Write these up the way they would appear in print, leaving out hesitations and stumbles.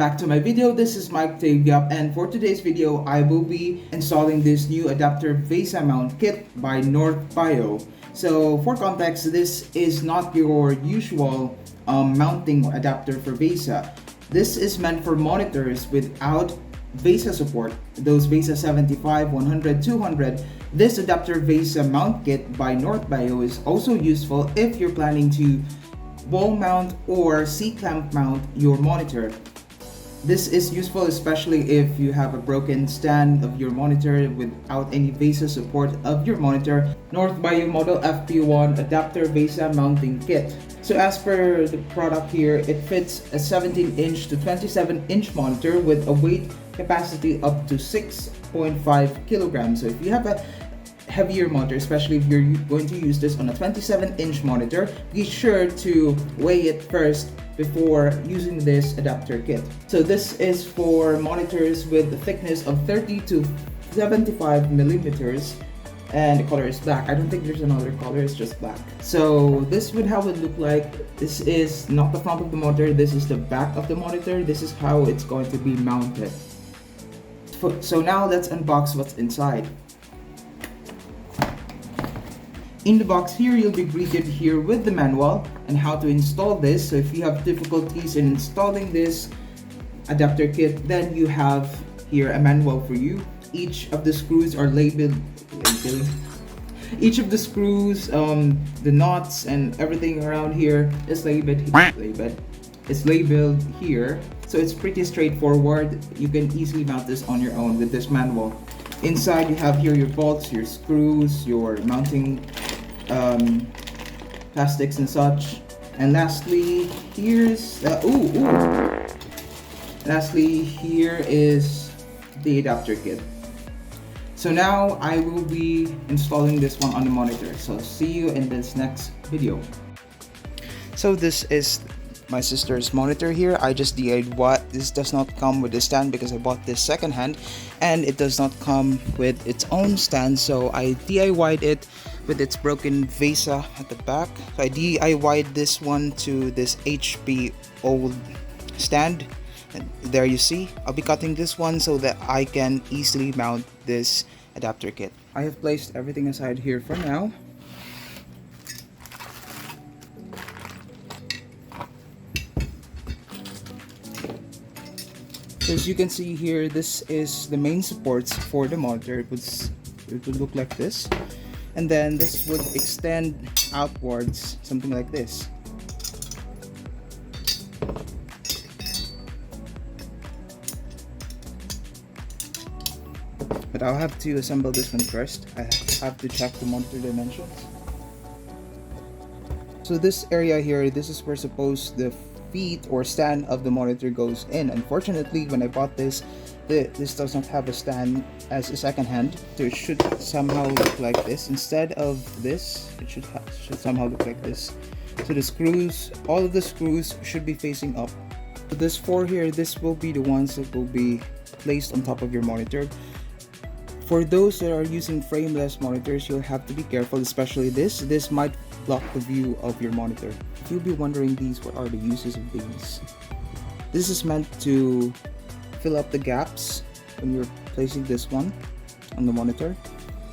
back to my video. This is Mike Tagyap, and for today's video I will be installing this new adapter VESA mount kit by Bayou. So for context, this is not your usual mounting adapter for VESA. This is meant for monitors without VESA support, those VESA 75, 100, 200. This adapter VESA mount kit by Bayou is also useful if you're planning to wall mount or C-clamp mount your monitor. This is useful especially if you have a broken stand of your monitor without any VESA support of your monitor. Bayou model FP1 adapter VESA mounting kit. So as per the product here, it fits a 17-inch to 27-inch monitor with a weight capacity up to 6.5 kilograms. So if you have a heavier monitor, especially if you're going to use this on a 27-inch monitor, be sure to weigh it first before using this adapter kit. So this is for monitors with a thickness of 30 to 75 millimeters, and the color is black. I don't think there's another color, it's just black. So this would how it look like. This is not the front of the monitor, this is the back of the monitor. This is how it's going to be mounted. So now let's unbox what's inside. In the box here, you'll be greeted here with the manual and how to install this. So if you have difficulties in installing this adapter kit, then you have here a manual for you. Each of the screws are labeled. Each of the screws, the knots and everything around here is labeled. It's labeled here. So it's pretty straightforward. You can easily mount this on your own with this manual. Inside you have here your bolts, your screws, your mounting plastics and such. And lastly, here's lastly here is the adapter kit. So now I will be installing this one on the monitor. So see you in this next video. So this is my sister's monitor here. I just DIYed. This does not come with a stand because I bought this secondhand, and it does not come with its own stand, so I DIY'd it with its broken VESA at the back. So I DIY'd this one to this HP old stand, and there you see I'll be cutting this one so that I can easily mount this adapter kit. I have placed everything aside here for now. As you can see here, this is the main supports for the monitor. It would look like this, and then this would extend outwards, something like this. But I'll have to assemble this one first. I have to check the monitor dimensions. So this area here, this is where suppose the feet or stand of the monitor goes in. Unfortunately, when I bought this, this does not have a stand as a second hand, so it should somehow look like this. Instead of this, it should somehow look like this. So the screws, all of the screws should be facing up. So this four here, this will be the ones that will be placed on top of your monitor. For those that are using frameless monitors, you'll have to be careful, especially this might block the view of your monitor. If you'll be wondering what are the uses of these? This is meant to fill up the gaps when you're placing this one on the monitor,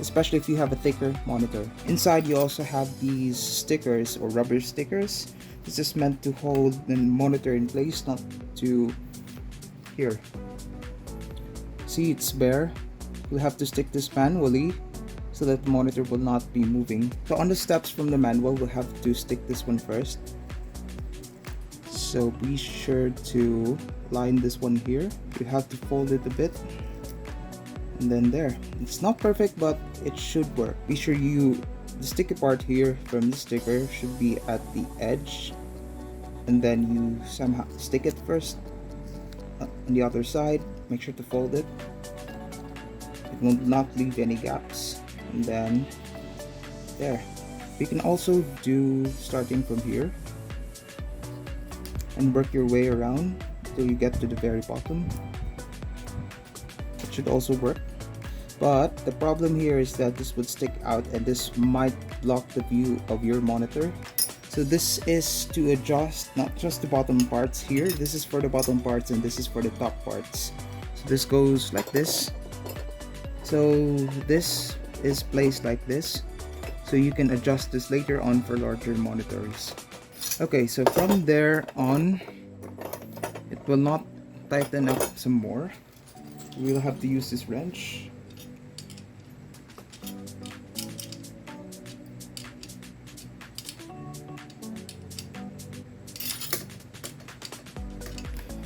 especially if you have a thicker monitor. Inside you also have these stickers or rubber stickers. This is meant to hold the monitor in place, not to here. See, it's bare. You'll have to stick this manually so that the monitor will not be moving. So on the steps from the manual, we'll have to stick this one first. So be sure to line this one here. You have to fold it a bit, and then there. It's not perfect, but it should work. Be sure the sticky part here from the sticker should be at the edge, and then you somehow stick it first on the other side. Make sure to fold it. It will not leave any gaps. And then there. You can also do starting from here and work your way around till you get to the very bottom. It should also work, but the problem here is that this would stick out and this might block the view of your monitor. So this is to adjust not just the bottom parts here. This is for the bottom parts and this is for the top parts. So this goes like this. So this is placed like this. So you can adjust this later on for larger monitors. Okay, so from there on, it will not tighten up some more. We'll have to use this wrench.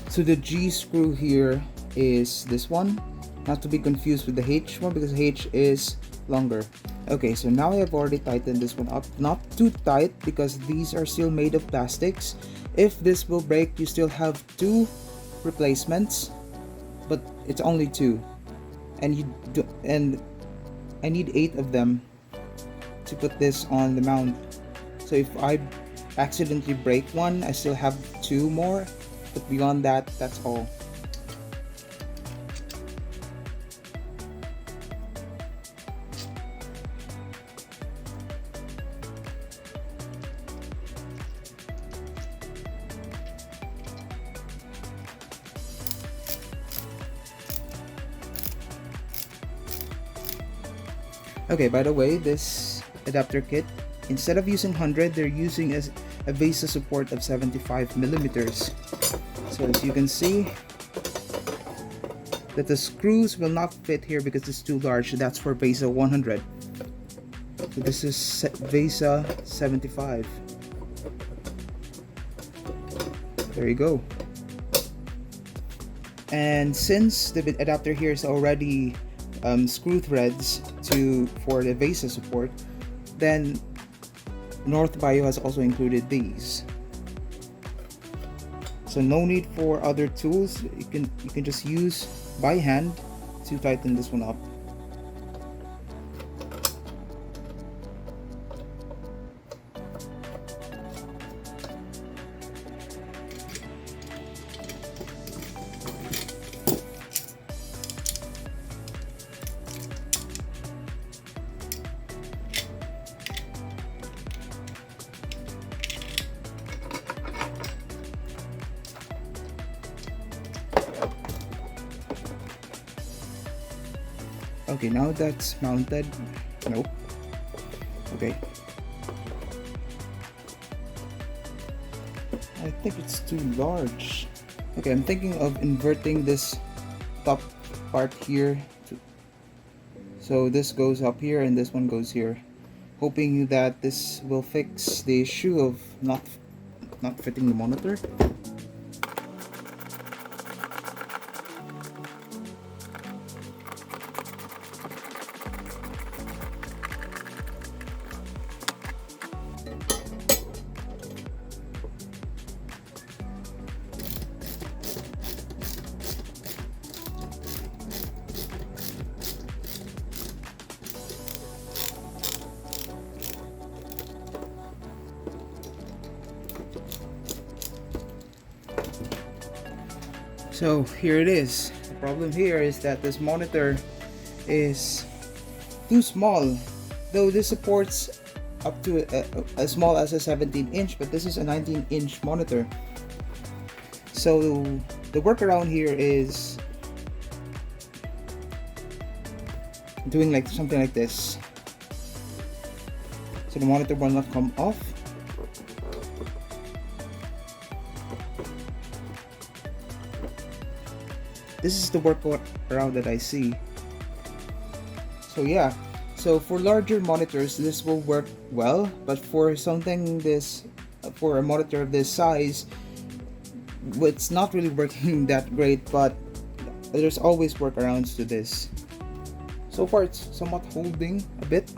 So the G screw here is this one, not to be confused with the H one because H is longer. Okay, so now I have already tightened this one up, not too tight because these are still made of plastics. If this will break, you still have 2 replacements, but it's only 2, and I need 8 of them to put this on the mount. So if I accidentally break one, I still have 2 more. But beyond that, that's all. Okay, by the way, this adapter kit, instead of using 100, they're using a VESA support of 75 millimeters. So as you can see, that the screws will not fit here because it's too large. That's for VESA 100. So this is VESA 75. There you go. And since the adapter here is already screw threads for the VESA support, then North Bayou has also included these. So no need for other tools. You can just use by hand to tighten this one up. Okay, now that's mounted. Nope. Okay. I think it's too large. Okay, I'm thinking of inverting this top part here. So this goes up here and this one goes here. Hoping that this will fix the issue of not fitting the monitor. So here it is. The problem here is that this monitor is too small, though this supports up to as small as a 17-inch, but this is a 19-inch monitor. So the workaround here is doing like something like this. So the monitor will not come off. This is the workaround that I see. So yeah, so for larger monitors this will work well, but for something for a monitor of this size, it's not really working that great, but there's always workarounds to this. So far it's somewhat holding a bit.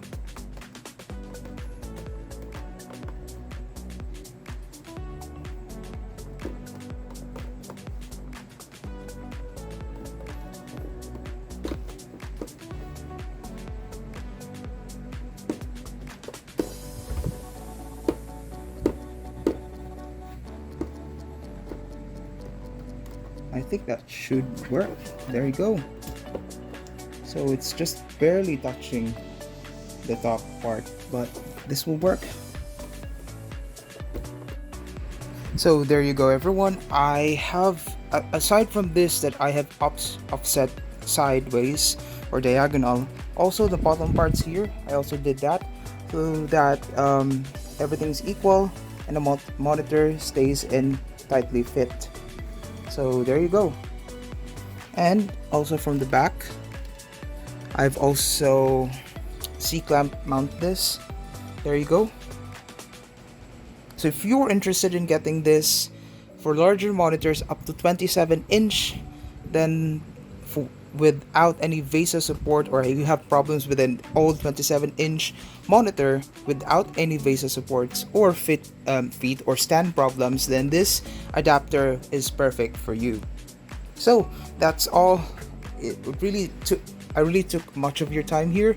I think that should work. There you go. So it's just barely touching the top part, but this will work. So there you go, everyone. I have, aside from this, that I have offset sideways or diagonal, also the bottom parts here, I also did that so that everything's equal and the monitor stays in tightly fit. So there you go. And also from the back, I've also C-clamp mount this. There you go. So if you're interested in getting this for larger monitors up to 27-inch, then without any VESA support, or you have problems with an old 27-inch monitor without any VESA supports or feet or stand problems, then this adapter is perfect for you. So that's all. I really took much of your time here,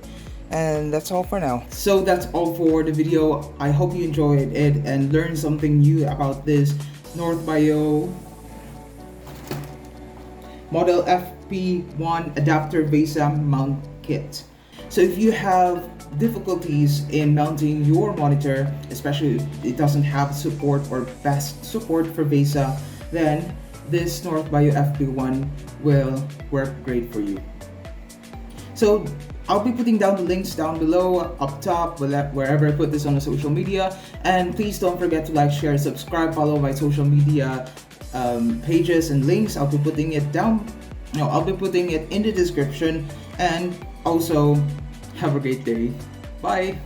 and that's all for now. So that's all for the video. I hope you enjoyed it and learned something new about this North Bayou Model FP1 adapter VESA mount kit. So if you have difficulties in mounting your monitor, especially if it doesn't have support or fast support for VESA, then this North Bayou FP1 will work great for you. So I'll be putting down the links down below, up top, wherever I put this on the social media. And please don't forget to like, share, subscribe, follow my social media pages and links. I'll be putting it I'll be putting it in the description. And also, have a great day. Bye.